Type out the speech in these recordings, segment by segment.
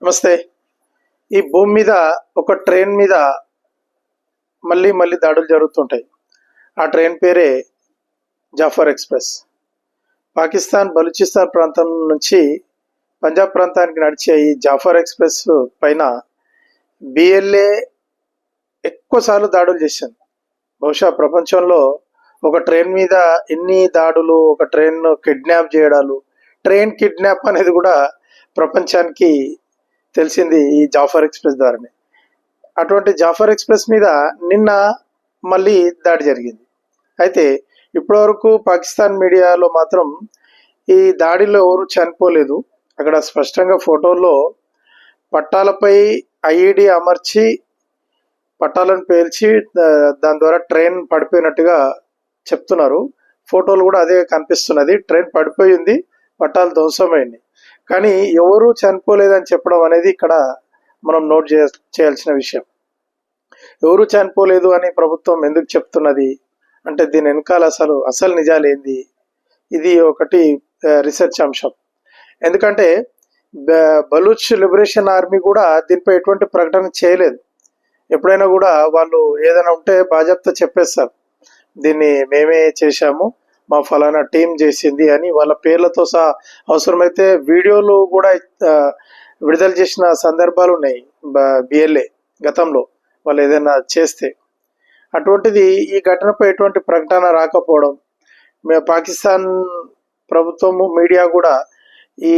నమస్తే. ఈ భూమి మీద ఒక ట్రైన్ మీద మళ్ళీ మళ్ళీ దాడులు జరుగుతుంటాయి. ఆ ట్రైన్ పేరే జాఫర్ ఎక్స్‌ప్రెస్. పాకిస్తాన్ బలూచిస్తాన్ ప్రాంతం నుంచి పంజాబ్ ప్రాంతానికి నడిచే ఈ జాఫర్ ఎక్స్‌ప్రెస్ పైన బిఎల్ఏ ఎక్కువ సార్లు దాడులు చేసింది. బహుశా ప్రపంచంలో ఒక ట్రైన్ మీద ఎన్ని దాడులు, ఒక ట్రైన్‌ను కిడ్నాప్ చేయడాలు, ట్రైన్ కిడ్నాప్ అనేది కూడా ప్రపంచానికి తెలిసింది ఈ జాఫర్ ఎక్స్‌ప్రెస్ ద్వారానే. అటువంటి జాఫర్ ఎక్స్‌ప్రెస్ మీద నిన్న మళ్ళీ దాడి జరిగింది. అయితే ఇప్పటివరకు పాకిస్తాన్ మీడియాలో మాత్రం ఈ దాడిలో ఎవరు చనిపోలేదు. అక్కడ స్పష్టంగా ఫోటోల్లో పట్టాలపై ఐఈడీ అమర్చి పట్టాలను పేల్చి దాని ద్వారా ట్రైన్ పడిపోయినట్టుగా చెప్తున్నారు. ఫోటోలు కూడా అదే కనిపిస్తున్నది. ట్రైన్ పడిపోయింది, పట్టాలు ధ్వంసమైంది. కానీ ఎవరు చనిపోలేదని చెప్పడం అనేది ఇక్కడ మనం నోట్ చేయాల్సిన విషయం. ఎవరు చనిపోలేదు అని ప్రభుత్వం ఎందుకు చెప్తున్నది అంటే దీని వెనకాల అసలు నిజాలు ఏంది, ఇది ఒకటి రీసెర్చ్ అంశం. ఎందుకంటే బలూచ్ లిబరేషన్ ఆర్మీ కూడా దీనిపై ఎటువంటి ప్రకటన చేయలేదు. ఎప్పుడైనా కూడా వాళ్ళు ఏదైనా ఉంటే బాజాప్తా చెప్పేస్తారు, దీన్ని మేమే చేశాము, మా ఫలానా టీం చేసింది అని వాళ్ళ పేర్లతో సహా, అవసరమైతే వీడియోలు కూడా విడుదల చేసిన సందర్భాలు ఉన్నాయి బిఎల్ఏ గతంలో వాళ్ళు ఏదైనా చేస్తే. అటువంటిది ఈ ఘటనపై ఎటువంటి ప్రకటన రాకపోవడం, పాకిస్తాన్ ప్రభుత్వము మీడియా కూడా ఈ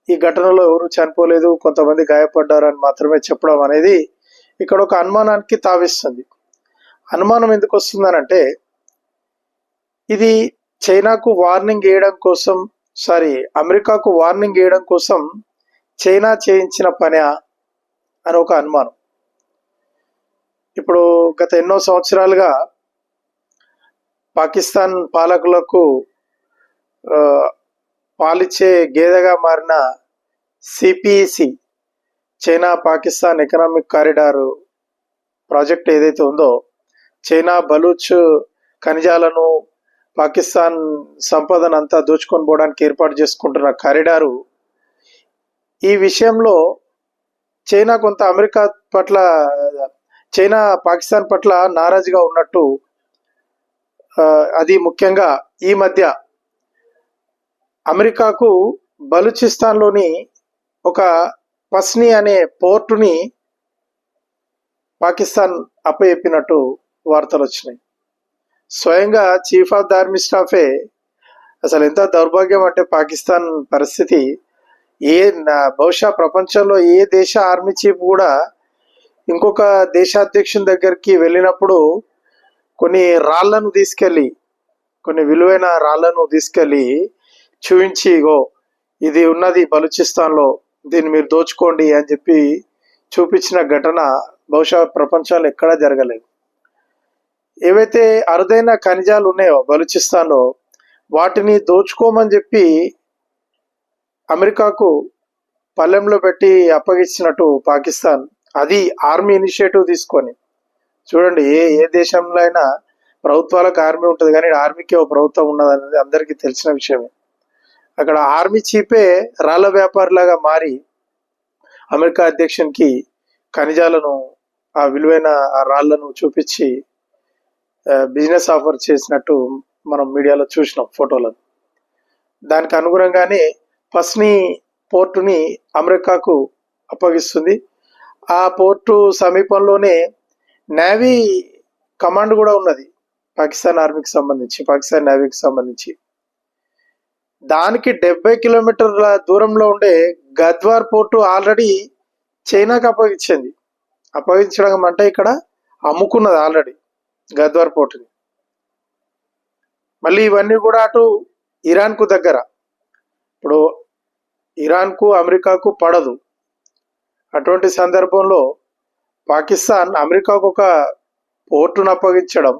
ఈ ఘటనలో ఎవరు చనిపోలేదు, కొంతమంది గాయపడ్డారని మాత్రమే చెప్పడం అనేది ఇక్కడ ఒక అనుమానానికి తావిస్తుంది. అనుమానం ఎందుకు వస్తుందనంటే ఇది చైనాకు వార్నింగ్ వేయడం కోసం, అమెరికాకు వార్నింగ్ వేయడం కోసం చైనా చేయించిన పని అని ఒక అనుమానం. ఇప్పుడు గత ఎన్నో సంవత్సరాలుగా పాకిస్తాన్ పాలకులకు పాలిచ్చే గేదెగా మారిన CPC, China Pakistan economic corridor project ఏదైతే ఉందో, చైనా బలూచ్ ఖనిజాలను పాకిస్తాన్ సంపదను అంతా దోచుకొని పోవడానికి ఏర్పాటు చేసుకుంటున్న కారిడారు, ఈ విషయంలో చైనా కొంత అమెరికా పట్ల, చైనా పాకిస్తాన్ పట్ల నారాజుగా ఉన్నట్టు, అది ముఖ్యంగా ఈ మధ్య అమెరికాకు బలూచిస్తాన్లోని ఒక పస్ని అనే పోర్టుని పాకిస్తాన్ అప్పచెప్పినట్టు వార్తలు వచ్చినాయి. స్వయంగా చీఫ్ ఆఫ్ ద ఆర్మీ స్టాఫే, అసలు ఎంత దౌర్భాగ్యం అంటే పాకిస్తాన్ పరిస్థితి, బహుశా ప్రపంచంలో ఏ దేశ ఆర్మీ చీఫ్ కూడా ఇంకొక దేశాధ్యక్షుని దగ్గరికి వెళ్ళినప్పుడు కొన్ని విలువైన రాళ్లను తీసుకెళ్ళి చూపించి, ఇగో ఇది ఉన్నది బలూచిస్తాన్లో, దీన్ని మీరు దోచుకోండి అని చెప్పి చూపించిన ఘటన బహుశా ప్రపంచంలో ఎక్కడా జరగలేదు. ఏవైతే అరుదైన ఖనిజాలు ఉన్నాయో బలూచిస్తాన్లో, వాటిని దోచుకోమని చెప్పి అమెరికాకు పల్లెంలో పెట్టి అప్పగించినట్టు పాకిస్తాన్, అది ఆర్మీ ఇనిషియేటివ్ తీసుకొని. చూడండి, ఏ దేశంలో అయినా ప్రభుత్వాలకు ఆర్మీ ఉంటుంది, కానీ ఆర్మీకి ఒక ప్రభుత్వం ఉన్నది అనేది అందరికీ తెలిసిన విషయమే. అక్కడ ఆర్మీ చీఫే రాళ్ల వ్యాపారిలాగా మారి అమెరికా అధ్యక్షునికి ఖనిజాలను, ఆ విలువైన ఆ రాళ్లను చూపించి బిజినెస్ ఆఫర్ చేసినట్టు మనం మీడియాలో చూసినాం ఫోటోలను. దానికి అనుగుణంగానే పస్ని పోర్టుని అమెరికాకు అప్పగిస్తుంది. ఆ పోర్టు సమీపంలోనే నేవీ కమాండ్ కూడా ఉన్నది, పాకిస్తాన్ ఆర్మీకి సంబంధించి, పాకిస్తాన్ నేవీకి సంబంధించి. దానికి 70 కిలోమీటర్ల దూరంలో ఉండే గద్వార్ పోర్టు ఆల్రెడీ చైనాకు అప్పగించడం అంటే ఇక్కడ అమ్ముకున్నది ఆల్రెడీ గద్వార్ పోర్టుని. మళ్ళీ ఇవన్నీ కూడా అటు ఇరాన్కు దగ్గర. ఇప్పుడు ఇరాన్కు అమెరికాకు పడదు. అటువంటి సందర్భంలో పాకిస్తాన్ అమెరికాకు ఒక పోర్టును అప్పగించడం,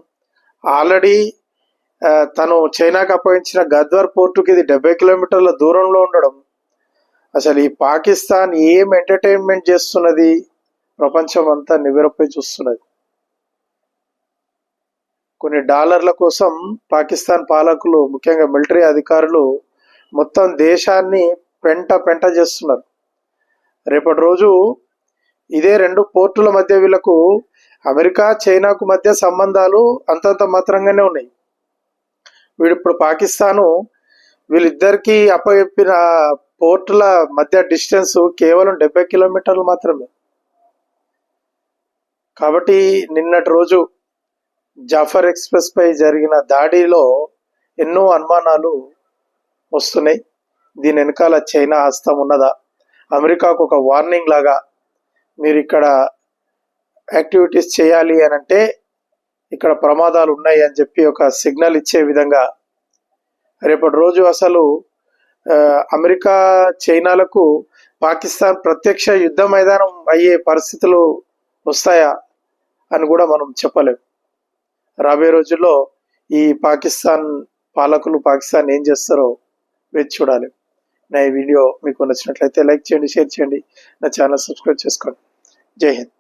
ఆల్రెడీ తను చైనాకు అప్పగించిన గద్వార్ పోర్టుకి ఇది 70 కిలోమీటర్ల దూరంలో ఉండడం, అసలు ఈ పాకిస్తాన్ ఏం ఎంటర్టైన్మెంట్ చేస్తున్నది, ప్రపంచం అంతా నివ్వెరపోయి చూస్తున్నది. కొన్ని డాలర్ల కోసం పాకిస్తాన్ పాలకులు, ముఖ్యంగా మిలిటరీ అధికారులు మొత్తం దేశాన్ని పెంట చేస్తున్నారు. రేపటి రోజు ఇదే రెండు పోర్టుల మధ్య వీళ్ళకు అమెరికా చైనాకు మధ్య సంబంధాలు అంతంత మాత్రంగానే ఉన్నాయి. ఇప్పుడు పాకిస్తాను వీళ్ళిద్దరికీ అప్పచెప్పిన పోర్టుల మధ్య డిస్టెన్స్ కేవలం 70 కిలోమీటర్లు మాత్రమే. కాబట్టి నిన్నటి రోజు జాఫర్ ఎక్స్ప్రెస్ పై జరిగిన దాడిలో ఎన్నో అనుమానాలు వస్తున్నాయి. దీని వెనకాల చైనా హస్తం ఉన్నదా, అమెరికాకు ఒక వార్నింగ్ లాగా మీరు ఇక్కడ యాక్టివిటీస్ చేయాలి అని అంటే ఇక్కడ ప్రమాదాలు ఉన్నాయి అని చెప్పి ఒక సిగ్నల్ ఇచ్చే విధంగా రేపటి రోజు అసలు అమెరికా చైనాలకు పాకిస్తాన్ ప్రత్యక్ష యుద్ధ మైదానం అయ్యే పరిస్థితులు వస్తాయా అని కూడా మనం చెప్పలేం. రాబోయే రోజుల్లో ఈ పాకిస్తాన్ పాలకులు పాకిస్తాన్ ఏం చేస్తారో వేచి చూడాలి. నా ఈ వీడియో మీకు నచ్చినట్లయితే లైక్ చేయండి, షేర్ చేయండి, నా ఛానల్ సబ్స్క్రైబ్ చేసుకోండి. జై హింద్.